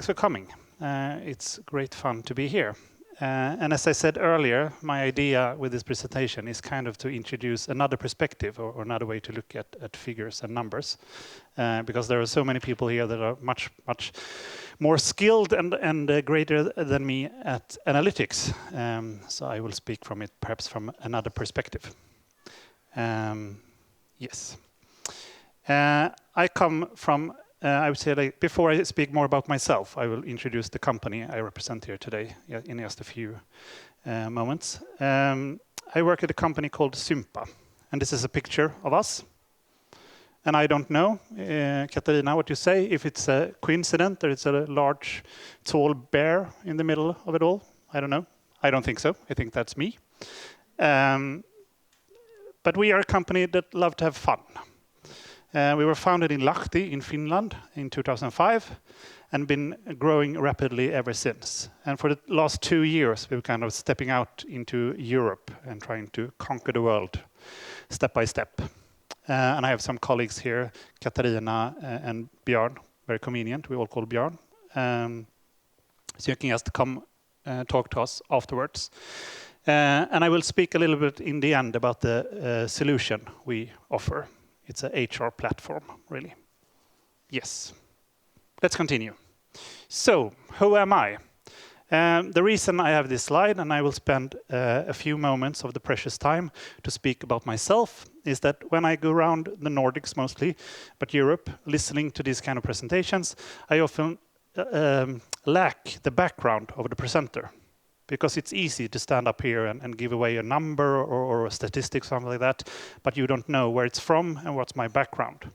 for coming. It's great fun to be here. And as I said earlier, my idea with this presentation is kind of to introduce another perspective or another way to look at figures and numbers. Because there are so many people here that are much more skilled and greater than me at analytics. So I will speak from it perhaps from another perspective. Yes. I come from, I would say, like, before I speak more about myself, I will introduce the company I represent here today in just a few moments. I work at a company called Sympa, and this is a picture of us. And I don't know, Katarina, what you say, if it's a coincidence that it's a large, tall bear in the middle of it all. I don't know. I don't think so. I think that's me. But we are a company that love to have fun. We were founded in Lahti in Finland in 2005 and been growing rapidly ever since. And for the last 2 years, we've kind of stepping out into Europe and trying to conquer the world step by step. And I have some colleagues here, Katarina and Björn, very convenient. We all call Björn. So you can just come talk to us afterwards. And I will speak a little bit in the end about the solution we offer. It's a HR platform, really. Yes. Let's continue. So, who am I? The reason I have this slide, and I will spend a few moments of the precious time to speak about myself, is that when I go around the Nordics mostly, but Europe, listening to these kind of presentations, I often lack the background of the presenter. Because it's easy to stand up here and give away a number or a statistic, something like that, but you don't know where it's from and what's my background.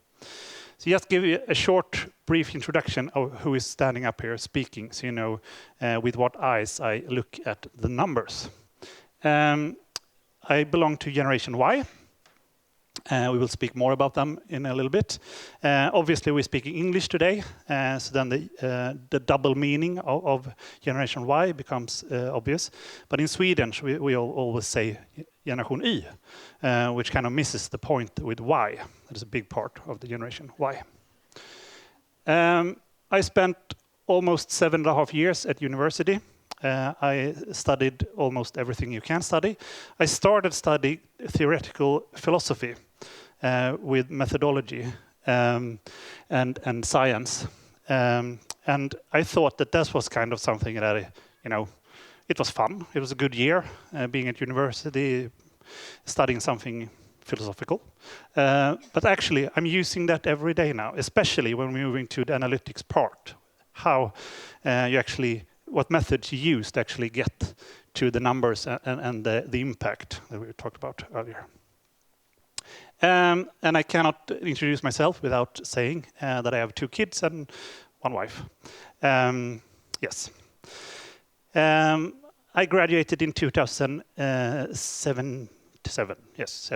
So just give you a short, brief introduction of who is standing up here speaking, so you know with what eyes I look at the numbers. I belong to Generation Y. We will speak more about them in a little bit. Obviously, we're speaking English today, so then the double meaning of Generation Y becomes obvious. But in Sweden, we always say Generation Y, which kind of misses the point with Y. That is a big part of the Generation Y. I spent almost 7.5 years at university. I studied almost everything you can study. I started studying theoretical philosophy with methodology and science. And I thought that was kind of something that, it was fun. It was a good year being at university, studying something philosophical. But actually, I'm using that every day now, especially when we're moving to the analytics part. How you actually... what methods you use to actually get to the numbers and the impact that we talked about earlier. And I cannot introduce myself without saying that I have 2 kids and 1 wife. Yes. I graduated in 2007. Yes,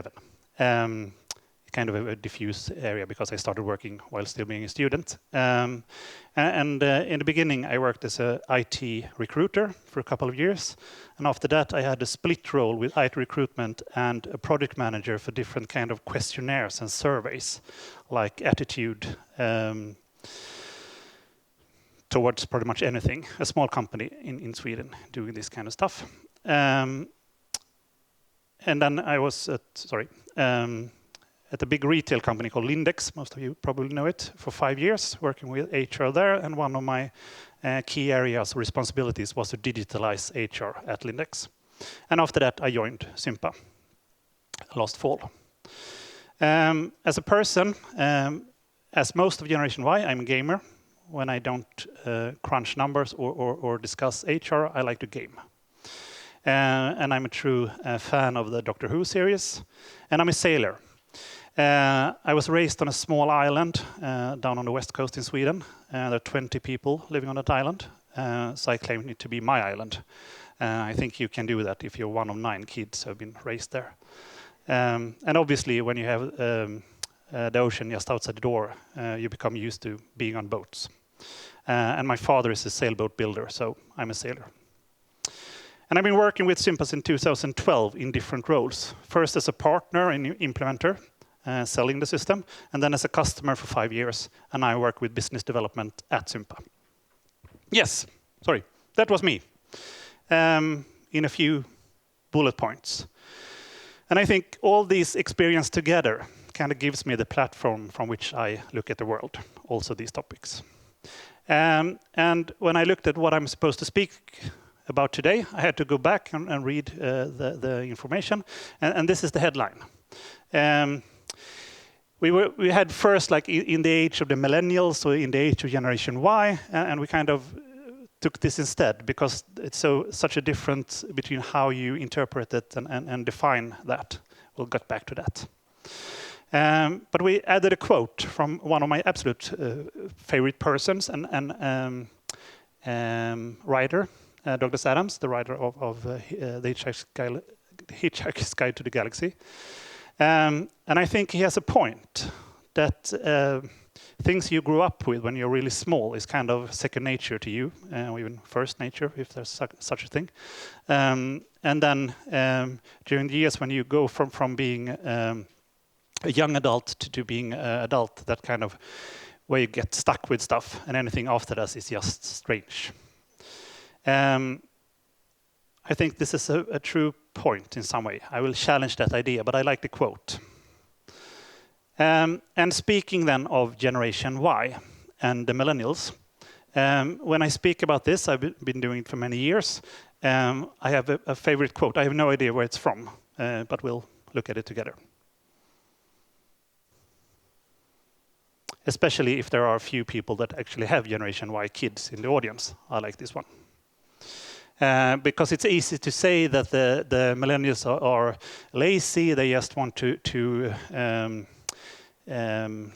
7. Kind of a diffuse area because I started working while still being a student. And in the beginning, I worked as an IT recruiter for a couple of years. And after that, I had a split role with IT recruitment and a project manager for different kind of questionnaires and surveys, like attitude towards pretty much anything. A small company in Sweden doing this kind of stuff. And then I was at a big retail company called Lindex, most of you probably know it, for 5 years, working with HR there. And one of my key areas of responsibilities was to digitalize HR at Lindex. And after that, I joined Sympa last fall. As a person, as most of Generation Y, I'm a gamer. When I don't crunch numbers or discuss HR, I like to game. And I'm a true fan of the Doctor Who series. And I'm a sailor. I was raised on a small island down on the west coast in Sweden. There are 20 people living on that island, so I claim it to be my island. I think you can do that if you're one of 9 kids who have been raised there. And obviously, when you have the ocean just outside the door, you become used to being on boats. And my father is a sailboat builder, so I'm a sailor. And I've been working with Sympa in 2012 in different roles. First as a partner and implementer, selling the system, and then as a customer for 5 years, and I work with business development at Sympa. Yes, sorry, that was me in a few bullet points. And I think all these experience together kind of gives me the platform from which I look at the world, also these topics. And when I looked at what I'm supposed to speak about today, I had to go back and read the information, and this is the headline. We had first, like in the age of the Millennials, or in the age of Generation Y, and we kind of took this instead because it's such a difference between how you interpret it and define that. We'll get back to that. But we added a quote from one of my absolute favorite persons and writer, Douglas Adams, the writer of The Hitchhiker's Guide to the Galaxy. And I think he has a point that things you grew up with when you're really small is kind of second nature to you, or even first nature, if there's such a thing. And then during the years when you go from being a young adult to being an adult, that kind of where you get stuck with stuff, and anything after that is just strange. I think this is a true point in some way. I will challenge that idea, but I like the quote. And speaking then of Generation Y and the Millennials, when I speak about this, I've been doing it for many years. I have a favorite quote. I have no idea where it's from, but we'll look at it together. Especially if there are a few people that actually have Generation Y kids in the audience. I like this one. Because it's easy to say that the Millennials are lazy, they just want to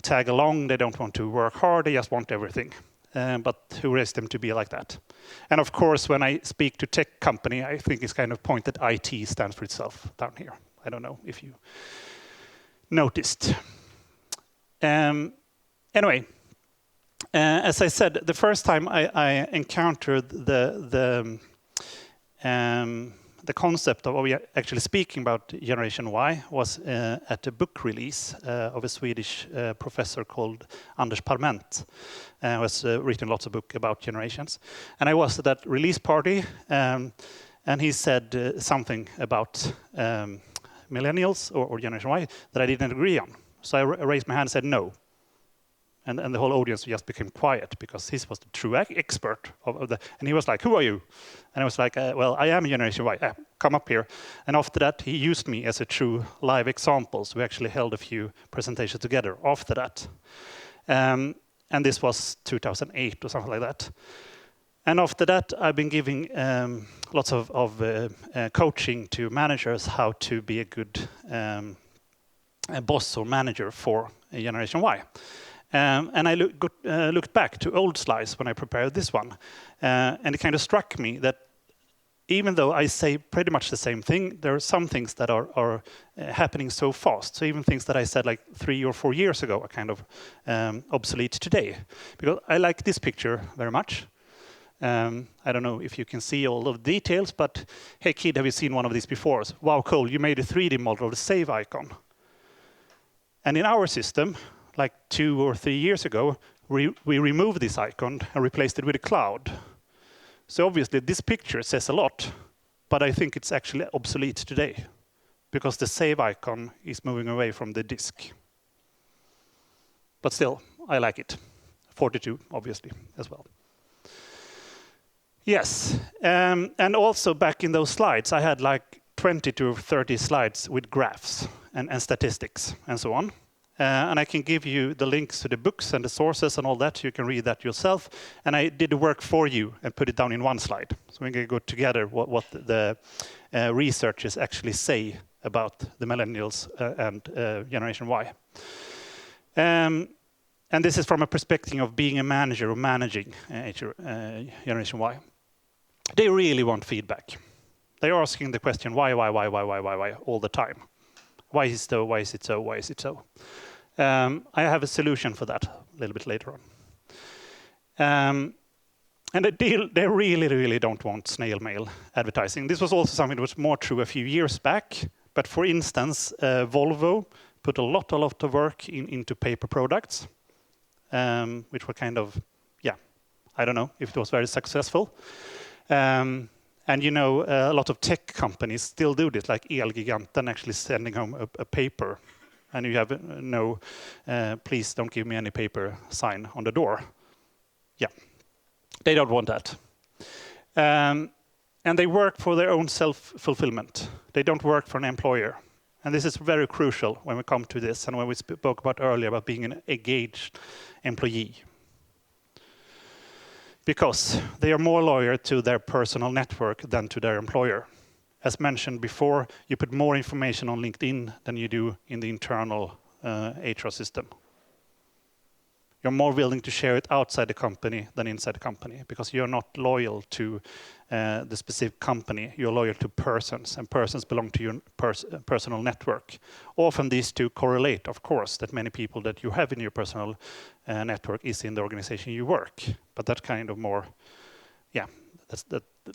tag along, they don't want to work hard, they just want everything. But who raised them to be like that? And of course, when I speak to tech company, I think it's kind of point that IT stands for itself down here. I don't know if you noticed. Anyway, as I said, the first time I encountered the concept of what we are actually speaking about Generation Y was at a book release of a Swedish professor called Anders Parment, who has written lots of books about generations. And I was at that release party, and he said something about Millennials or Generation Y that I didn't agree on. So I raised my hand and said no. And the whole audience just became quiet because he was the true expert of the. And he was like, "Who are you?" And I was like, "Well, I am Generation Y. Come up here." And after that, he used me as a true live example. So we actually held a few presentations together after that. And this was 2008 or something like that. And after that, I've been giving lots of coaching to managers how to be a good boss or manager for Generation Y. And I looked back to old slides when I prepared this one. And it kind of struck me that even though I say pretty much the same thing, there are some things that are happening so fast. So even things that I said like 3 or 4 years ago are kind of obsolete today. Because I like this picture very much. I don't know if you can see all of the details, but hey kid, have you seen one of these before? Wow, cool, you made a 3D model of the save icon. And in our system, like 2 or 3 years ago, we removed this icon and replaced it with a cloud. So obviously this picture says a lot, but I think it's actually obsolete today because the save icon is moving away from the disk. But still, I like it. 42, obviously, as well. Yes, and also back in those slides, I had like 20 to 30 slides with graphs and statistics and so on. And I can give you the links to the books and the sources and all that. You can read that yourself. And I did the work for you and put it down in one slide. So we can go together what the researchers actually say about the Millennials and Generation Y. And this is from a perspective of being a manager or managing Generation Y. They really want feedback. They're asking the question, why, all the time. Why is it so, why is it so, why is it so? I have a solution for that a little bit later on. And they really don't want snail mail advertising. This was also something that was more true a few years back. But for instance, Volvo put a lot of work into paper products, which were kind of, I don't know if it was very successful. And you know, a lot of tech companies still do this, like Elgiganten actually sending home a paper. And you have no, please don't give me any paper sign on the door. Yeah, they don't want that. And they work for their own self-fulfillment. They don't work for an employer. And this is very crucial when we come to this and when we spoke about earlier about being an engaged employee. Because they are more loyal to their personal network than to their employer. As mentioned before, you put more information on LinkedIn than you do in the internal HR system. You're more willing to share it outside the company than inside the company because you're not loyal to the specific company. You're loyal to persons, and persons belong to your personal network. Often these two correlate, of course, that many people that you have in your personal network is in the organization you work. But that kind of more, yeah,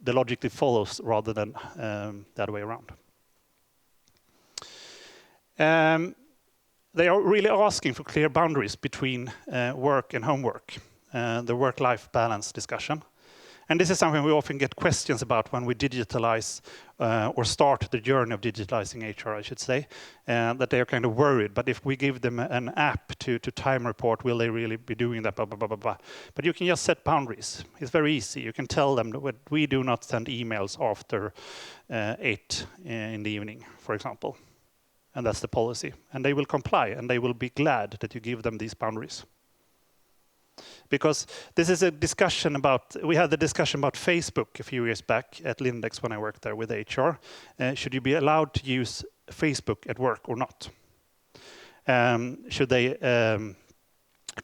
the logically follows rather than the other way around. They are really asking for clear boundaries between work and homework, the work-life balance discussion. And this is something we often get questions about when we digitalize or start the journey of digitalizing HR, I should say, that they are kind of worried. But if we give them an app to time report, will they really be doing that, blah, blah, blah, blah, blah. But you can just set boundaries. It's very easy. You can tell them that we do not send emails after 8 in the evening, for example. And that's the policy. And they will comply, and they will be glad that you give them these boundaries. Because this is a discussion about, we had the discussion about Facebook a few years back at Lindex when I worked there with HR. Should you be allowed to use Facebook at work or not? Should they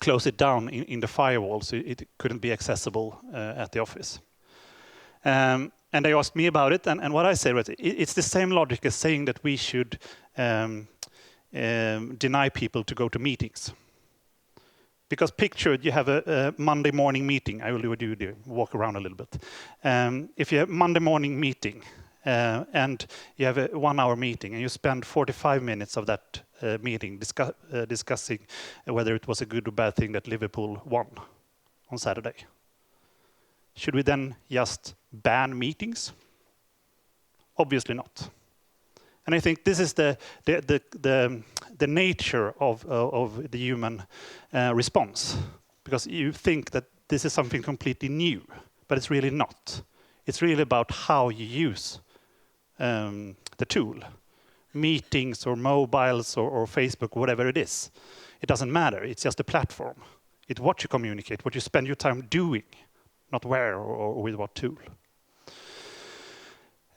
close it down in the firewall so it couldn't be accessible at the office? And they asked me about it, and what I said was, it's the same logic as saying that we should deny people to go to meetings. Because picture you have a Monday morning meeting. I will do walk around a little bit. If you have Monday morning meeting and you have a 1 hour meeting and you spend 45 minutes of that meeting discussing whether it was a good or bad thing that Liverpool won on Saturday. Should we then just ban meetings? Obviously not. And I think this is the nature of the human response, because you think that this is something completely new, but it's really not. It's really about how you use the tool, meetings or mobiles or Facebook, whatever it is. It doesn't matter. It's just a platform. It's what you communicate, what you spend your time doing, not where or with what tool.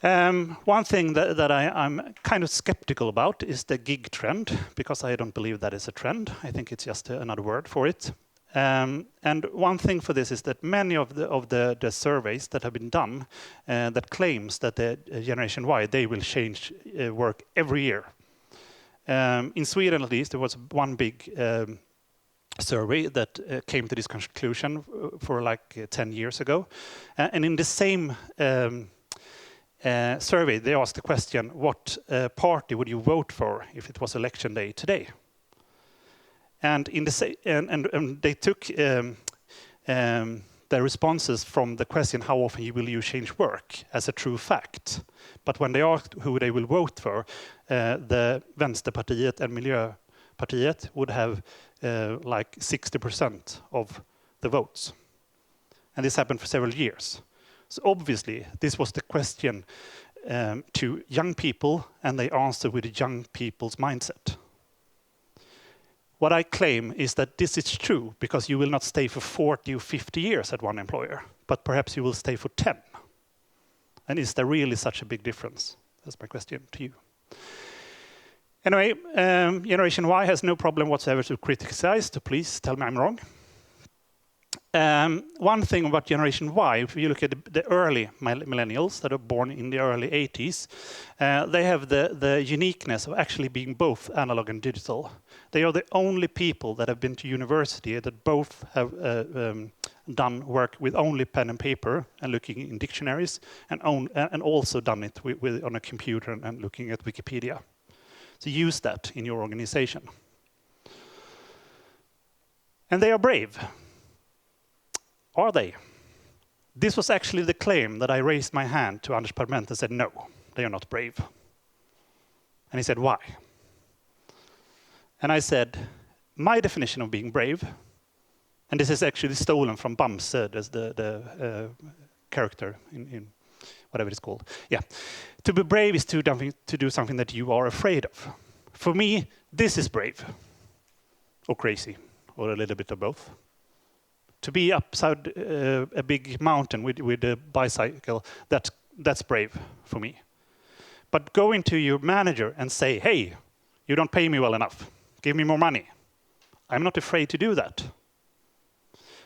One thing that I'm kind of skeptical about is the gig trend, because I don't believe that is a trend. I think it's just another word for it. And one thing for this is that many of the surveys that have been done that claims that the Generation Y, they will change work every year. In Sweden, at least, there was one big survey that came to this conclusion for like 10 years ago. And in the same survey, they asked the question, what party would you vote for if it was election day today? And they took their responses from the question, how often will you change work, as a true fact. But when they asked who they will vote for, the Vänsterpartiet and Miljöpartiet would have like 60% of the votes. And this happened for several years. So obviously, this was the question to young people, and they answered with a young people's mindset. What I claim is that this is true because you will not stay for 40 or 50 years at one employer, but perhaps you will stay for 10. And is there really such a big difference? That's my question to you. Anyway, Generation Y has no problem whatsoever to criticize, so please tell me I'm wrong. One thing about Generation Y, if you look at the early millennials that are born in the early 80s, they have the uniqueness of actually being both analog and digital. They are the only people that have been to university that both have done work with only pen and paper and looking in dictionaries, and also done it on a computer and looking at Wikipedia. So use that in your organization. And they are brave. Are they? This was actually the claim that I raised my hand to Anders Parment and said, no, they are not brave. And he said, why? And I said, my definition of being brave, and this is actually stolen from Bamse, as the character in whatever it's called. Yeah, to be brave is to do something that you are afraid of. For me, this is brave, or crazy, or a little bit of both. To be upside a big mountain with a bicycle, that's brave for me. But going to your manager and say, hey, you don't pay me well enough, give me more money. I'm not afraid to do that.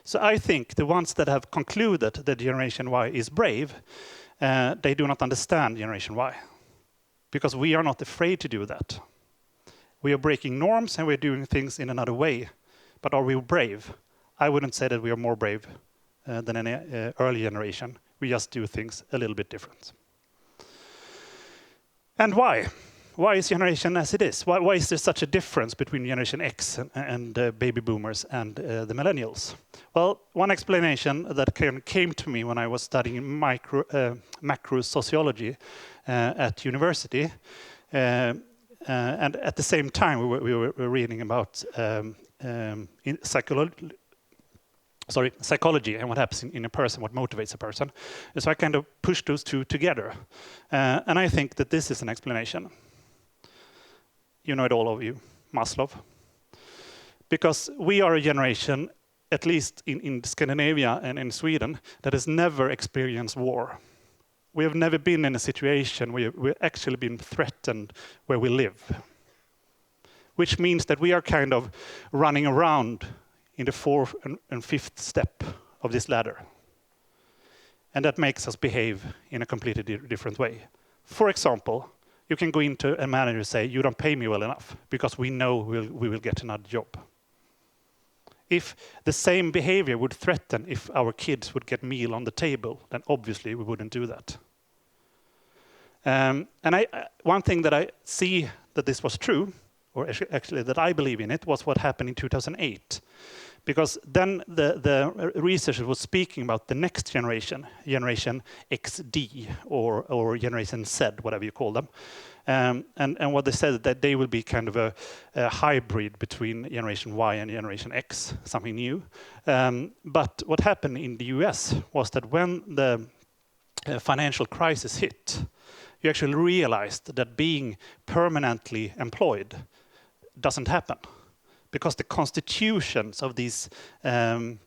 So I think the ones that have concluded that Generation Y is brave, they do not understand Generation Y. Because we are not afraid to do that. We are breaking norms and we're doing things in another way. But are we brave? I wouldn't say that we are more brave than any early generation. We just do things a little bit different. And why? Why is generation as it is? Why is there such a difference between Generation X and baby boomers and the millennials? Well, one explanation that came to me when I was studying macro sociology at university, and at the same time we were reading about psychology and what happens in a person, what motivates a person. So I kind of pushed those two together. And I think that this is an explanation. You know it, all of you, Maslow. Because we are a generation, at least in Scandinavia and in Sweden, that has never experienced war. We have never been in a situation where we've actually been threatened where we live. Which means that we are kind of running around in the fourth and fifth step of this ladder. And that makes us behave in a completely different way. For example, you can go into a manager and say, you don't pay me well enough, because we know we will get another job. If the same behavior would threaten if our kids would get meal on the table, then obviously we wouldn't do that. And one thing that I see that this was true, or actually that I believe in it, was what happened in 2008. Because then the researcher was speaking about the next generation, Generation XD, or Generation Z, whatever you call them. And what they said, that they will be kind of a hybrid between Generation Y and Generation X, something new. But what happened in the US was that when the financial crisis hit, you actually realized that being permanently employed doesn't happen. Because the constitutions of these car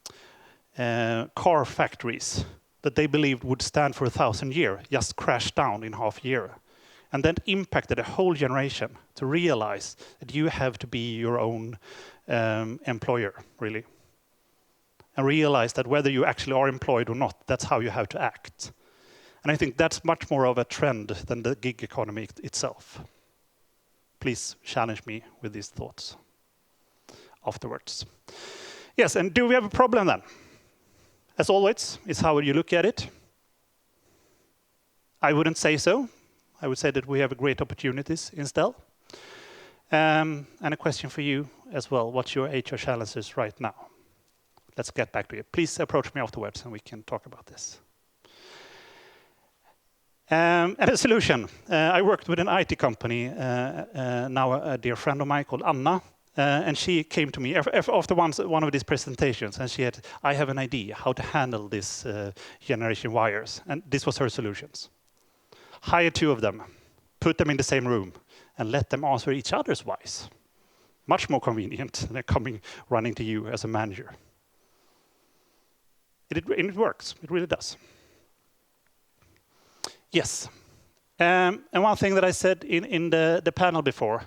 factories that they believed would stand for 1,000 years just crashed down in half a year. And that impacted a whole generation to realize that you have to be your own employer, really. And realize that whether you actually are employed or not, that's how you have to act. And I think that's much more of a trend than the gig economy itself. Please challenge me with these thoughts afterwards. Yes, and do we have a problem then? As always, it's how you look at it. I wouldn't say so. I would say that we have great opportunities instead. And a question for you as well. What's your HR challenges right now? Let's get back to it. Please approach me afterwards and we can talk about this. And a solution. I worked with an IT company, now a dear friend of mine called Anna. And she came to me after one of these presentations, and she had, I have an idea how to handle this Generation Yers. And this was her solutions. Hire 2 of them, put them in the same room, and let them answer each other's whys. Much more convenient than coming running to you as a manager. It works, it really does. Yes. And one thing that I said in the panel before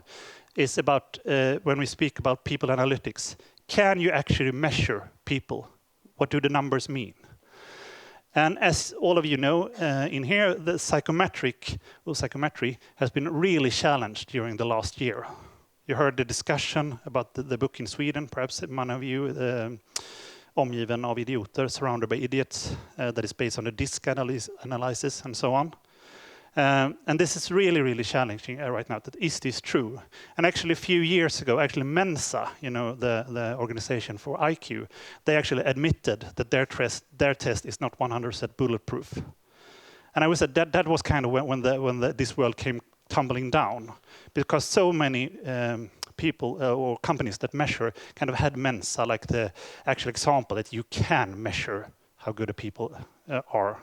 is about when we speak about people analytics. Can you actually measure people? What do the numbers mean? And as all of you know, in here, the psychometry has been really challenged during the last year. You heard the discussion about the book in Sweden, perhaps one of you, Omgiven av idioter, surrounded by idiots, that is based on the DISC analysis and so on. And this is really, really challenging right now. That is this true? And actually, a few years ago, actually Mensa, the organization for IQ, they actually admitted that their test is not 100% bulletproof. And I would say that was kind of when this world came tumbling down, because so many people or companies that measure kind of had Mensa like the actual example that you can measure how good the people are.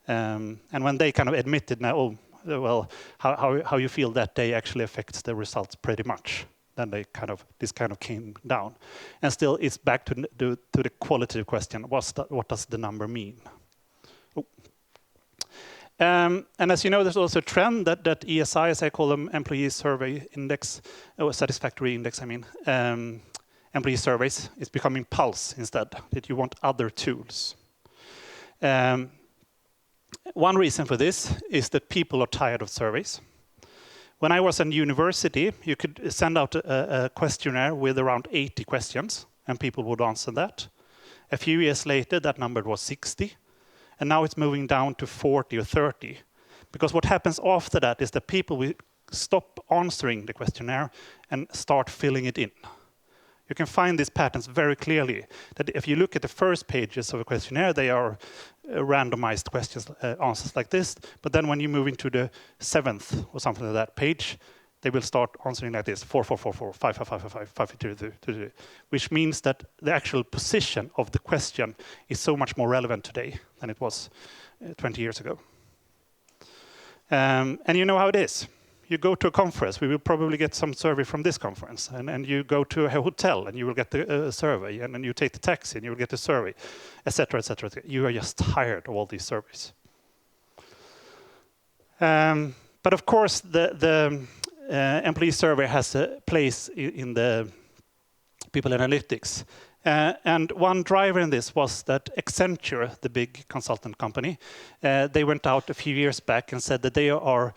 And when they kind of admitted now, how you feel that day actually affects the results pretty much, then this kind of came down. And still, it's back to the qualitative question: what does the number mean? Oh. And as you know, there's also a trend that ESI, as I call them, Employee Survey Index, or Satisfactory Index, employee surveys, is becoming Pulse instead, that you want other tools. One reason for this is that people are tired of surveys. When I was in university, you could send out a questionnaire with around 80 questions, and people would answer that. A few years later, that number was 60, and now it's moving down to 40 or 30. Because what happens after that is that people will stop answering the questionnaire and start filling it in. You can find these patterns very clearly, that if you look at the first pages of a questionnaire, they are randomized questions, answers like this. But then when you move into the 7th or something like that page, they will start answering like this: 4, 4, 4, 4, 5, 5, 5, 5, 5, 5, 2, 2, 2, 2, which means that the actual position of the question is so much more relevant today than it was 20 years ago. And you know how it is. You go to a conference, we will probably get some survey from this conference, and you go to a hotel and you will get a survey, and then you take the taxi and you will get a survey, etc., etc. You are just tired of all these surveys. But of course, the employee survey has a place in the people analytics. And one driver in this was that Accenture, the big consultant company, they went out a few years back and said that they are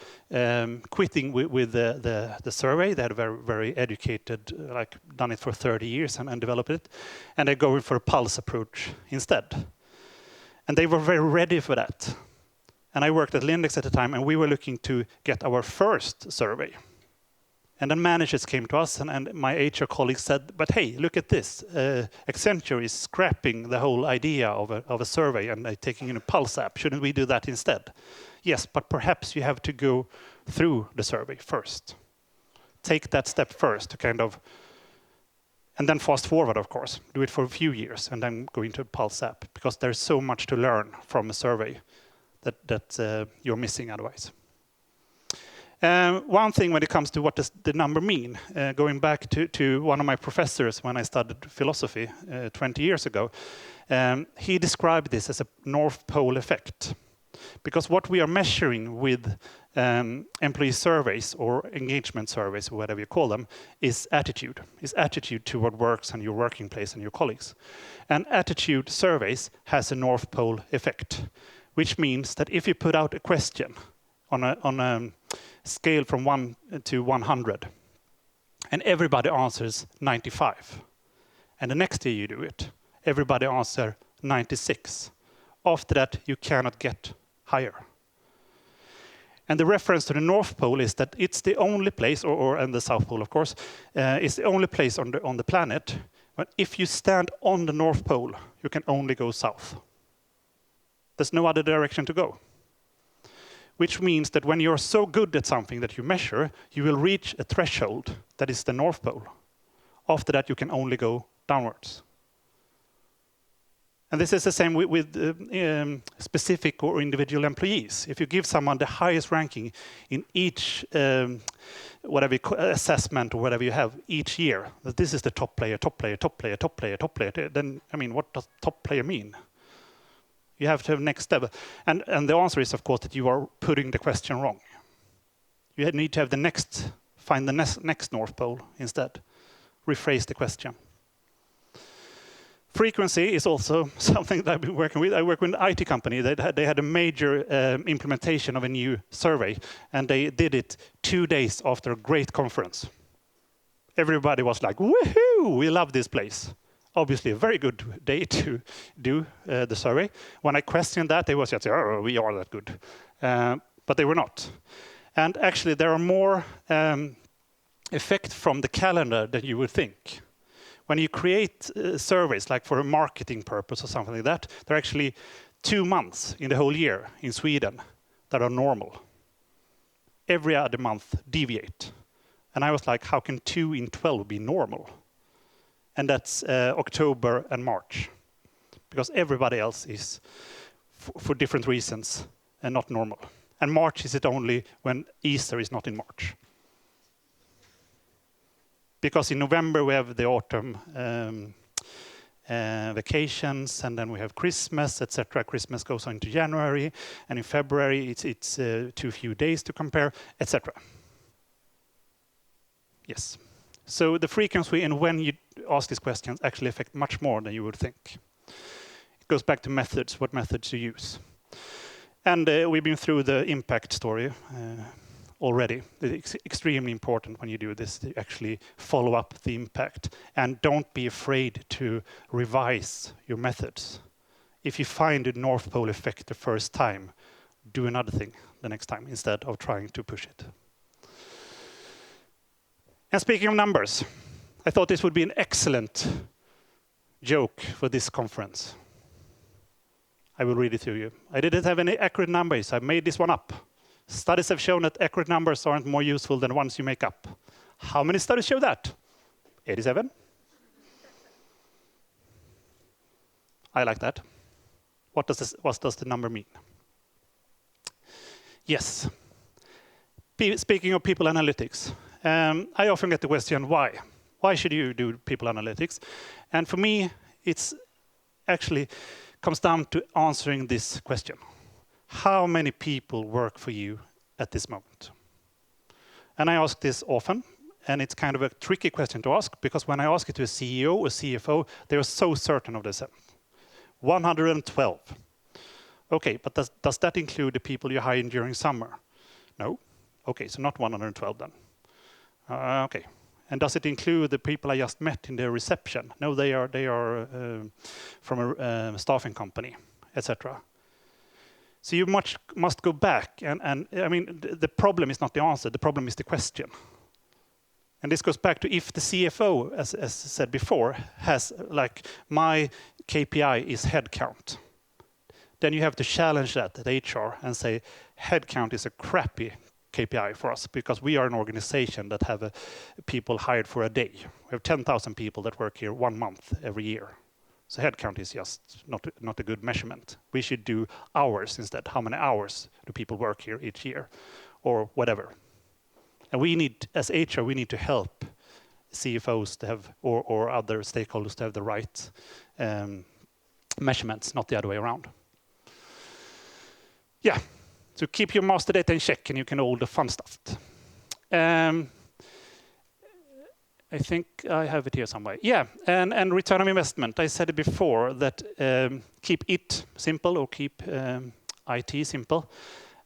quitting with the survey. They had a very, very educated, done it for 30 years and developed it. And they're going for a pulse approach instead. And they were very ready for that. And I worked at Lindex at the time, and we were looking to get our first survey. And then managers came to us, and my HR colleagues said, but hey, look at this. Accenture is scrapping the whole idea of a survey and taking in a Pulse app. Shouldn't we do that instead? Yes, but perhaps you have to go through the survey first. Take that step first to and then fast forward, of course. Do it for a few years and then go into a Pulse app, because there's so much to learn from a survey that you're missing otherwise. One thing when it comes to what does the number mean, going back to one of my professors when I studied philosophy 20 years ago, he described this as a North Pole effect. Because what we are measuring with employee surveys or engagement surveys, or whatever you call them, is attitude. Is attitude toward works and your working place and your colleagues. And attitude surveys has a North Pole effect, which means that if you put out a question on a scale from 1 to 100, and everybody answers 95. And the next year you do it, everybody answers 96. After that, you cannot get higher. And the reference to the North Pole is that it's the only place, and the South Pole, of course, is the only place on the planet. But if you stand on the North Pole, you can only go south. There's no other direction to go. Which means that when you're so good at something that you measure, you will reach a threshold that is the North Pole. After that, you can only go downwards. And this is the same with specific or individual employees. If you give someone the highest ranking in each assessment or whatever you have each year, that this is the top player, top player, top player, top player, top player, then, what does top player mean? You have to have next step. And the answer is, of course, that you are putting the question wrong. You need to have find the next North Pole instead. Rephrase the question. Frequency is also something that I've been working with. I work with an IT company. They had a major implementation of a new survey, and they did it 2 days after a great conference. Everybody was like, woohoo, we love this place. Obviously a very good day to do the survey. When I questioned that, they was just, oh, we are that good. but they were not. And actually, there are more effect from the calendar than you would think. When you create surveys, like for a marketing purpose or something like that, there are actually 2 months in the whole year in Sweden that are normal. Every other month deviate. And I was like, how can 2 in 12 be normal? And that's October and March. Because everybody else is, for different reasons, not normal. And March is it only when Easter is not in March. Because in November we have the autumn vacations, and then we have Christmas, etc. Christmas goes on to January, and in February it's too few days to compare, etc. Yes. So the frequency and when you ask these questions actually affect much more than you would think. It goes back to methods, what methods you use. And we've been through the impact story already. It's extremely important when you do this to actually follow up the impact. And don't be afraid to revise your methods. If you find the North Pole effect the first time, do another thing the next time instead of trying to push it. And speaking of numbers, I thought this would be an excellent joke for this conference. I will read it to you. I didn't have any accurate numbers. I made this one up. Studies have shown that accurate numbers aren't more useful than ones you make up. How many studies show that? 87? I like that. What does the number mean? Yes. Speaking of people analytics, I often get the question, why? Why should you do people analytics? And for me, it's actually comes down to answering this question. How many people work for you at this moment? And I ask this often, and it's kind of a tricky question to ask, because when I ask it to a CEO or CFO, they are so certain of themselves. 112. Okay, but does that include the people you hired during summer? No. Okay, so not 112 then. Okay. And does it include the people I just met in the reception? No, they are from a staffing company, etc. So you must go back, and I mean, the problem is not the answer, the problem is the question. And this goes back to if the CFO, as said before, has like, my KPI is headcount, then you have to challenge that at HR and say, headcount is a crappy KPI for us, because we are an organization that have people hired for a day. We have 10,000 people that work here 1 month every year. So headcount is just not a good measurement. We should do hours instead. How many hours do people work here each year, or whatever? And we need, as HR, we need to help CFOs to have, or other stakeholders to have the right measurements, not the other way around. Yeah. So keep your master data in check, and you can do all the fun stuff. I think I have it here somewhere. Yeah, and return on investment. I said it before that keep it simple, or keep IT simple.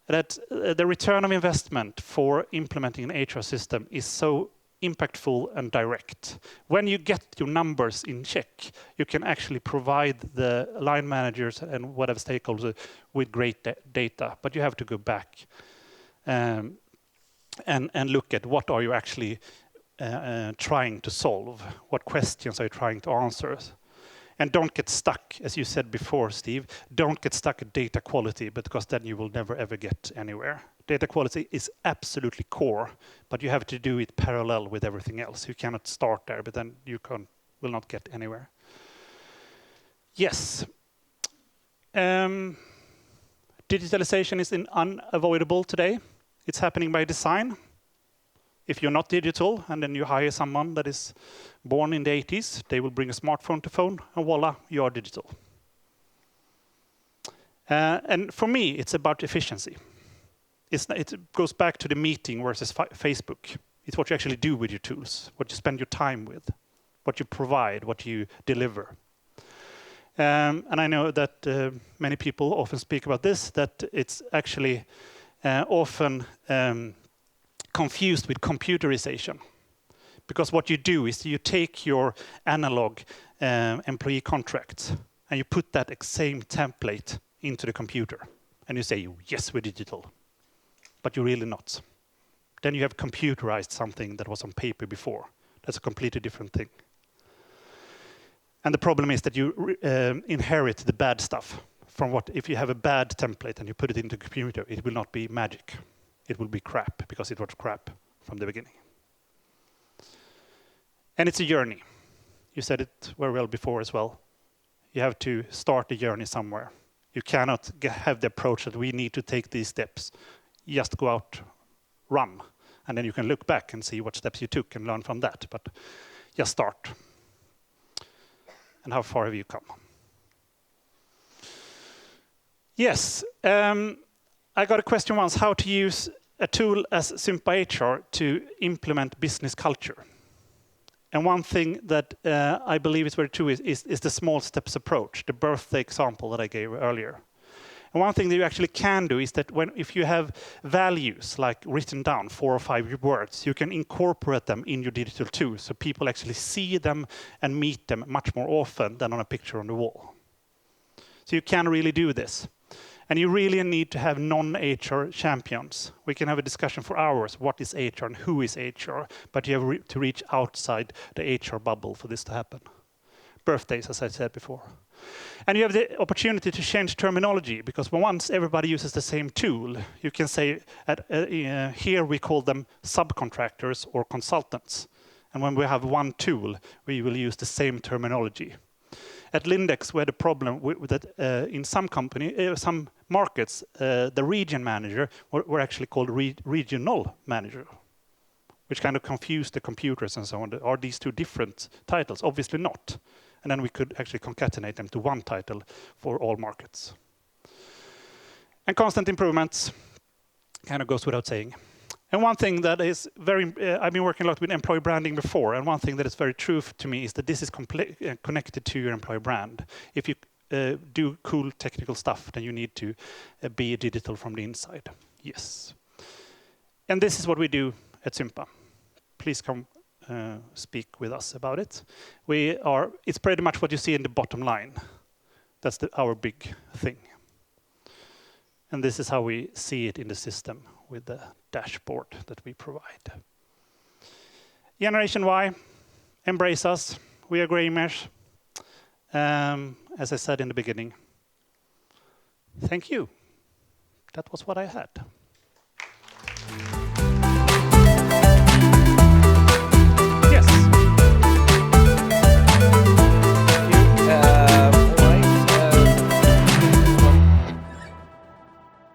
That the return on investment for implementing an HR system is so impactful and direct. When you get your numbers in check, you can actually provide the line managers and whatever stakeholders with great data. But you have to go back and look at what are you actually trying to solve, what questions are you trying to answer. And don't get stuck, as you said before, Steve, don't get stuck at data quality, because then you will never ever get anywhere. Data quality is absolutely core, but you have to do it parallel with everything else. You cannot start there, but then you will not get anywhere. Yes. Digitalization is unavoidable today. It's happening by design. If you're not digital, and then you hire someone that is born in the 80s, they will bring a smartphone to phone, and voila, you are digital. And for me, it's about efficiency. It goes back to the meeting versus Facebook. It's what you actually do with your tools, what you spend your time with, what you provide, what you deliver. And I know that many people often speak about this, that it's actually often confused with computerization. Because what you do is you take your analog employee contracts and you put that same template into the computer. And you say, yes, we're digital. but you're really not. Then you have computerized something that was on paper before. That's a completely different thing. And the problem is that you inherit the bad stuff from what, if you have a bad template and you put it into a computer, it will not be magic. It will be crap because it was crap from the beginning. And it's a journey. You said it very well before as well. You have to start the journey somewhere. You cannot have the approach that we need to take these steps. Just go out, run, and then you can look back and see what steps you took and learn from that. But just start. And how far have you come? Yes, I got a question once, how to use a tool as Sympa HR to implement business culture. And one thing that I believe is very true is the small steps approach, the birthday example that I gave earlier. And one thing that you actually can do is that if you have values like written down 4 or 5 words, you can incorporate them in your digital tools so people actually see them and meet them much more often than on a picture on the wall. So you can really do this. And you really need to have non-HR champions. We can have a discussion for hours, what is HR and who is HR, but you have to reach outside the HR bubble for this to happen. Birthdays, as I said before. And you have the opportunity to change terminology, because once everybody uses the same tool, you can say, here we call them subcontractors or consultants. And when we have one tool, we will use the same terminology. At Lindex, we had a problem with that in some some markets, the region manager were actually called regional manager, which kind of confused the computers and so on. Are these two different titles? Obviously not. And then we could actually concatenate them to one title for all markets. And constant improvements kind of goes without saying. And one thing that is I've been working a lot with employee branding before, and one thing that is very true to me is that this is connected to your employee brand. If you do cool technical stuff, then you need to be digital from the inside. Yes. And this is what we do at Sympa. Please come speak with us about it. It's pretty much what you see in the bottom line. That's our big thing. And this is how we see it in the system with the dashboard that we provide. Generation Y, embrace us. We are gamers. As I said in the beginning. Thank you. That was what I had.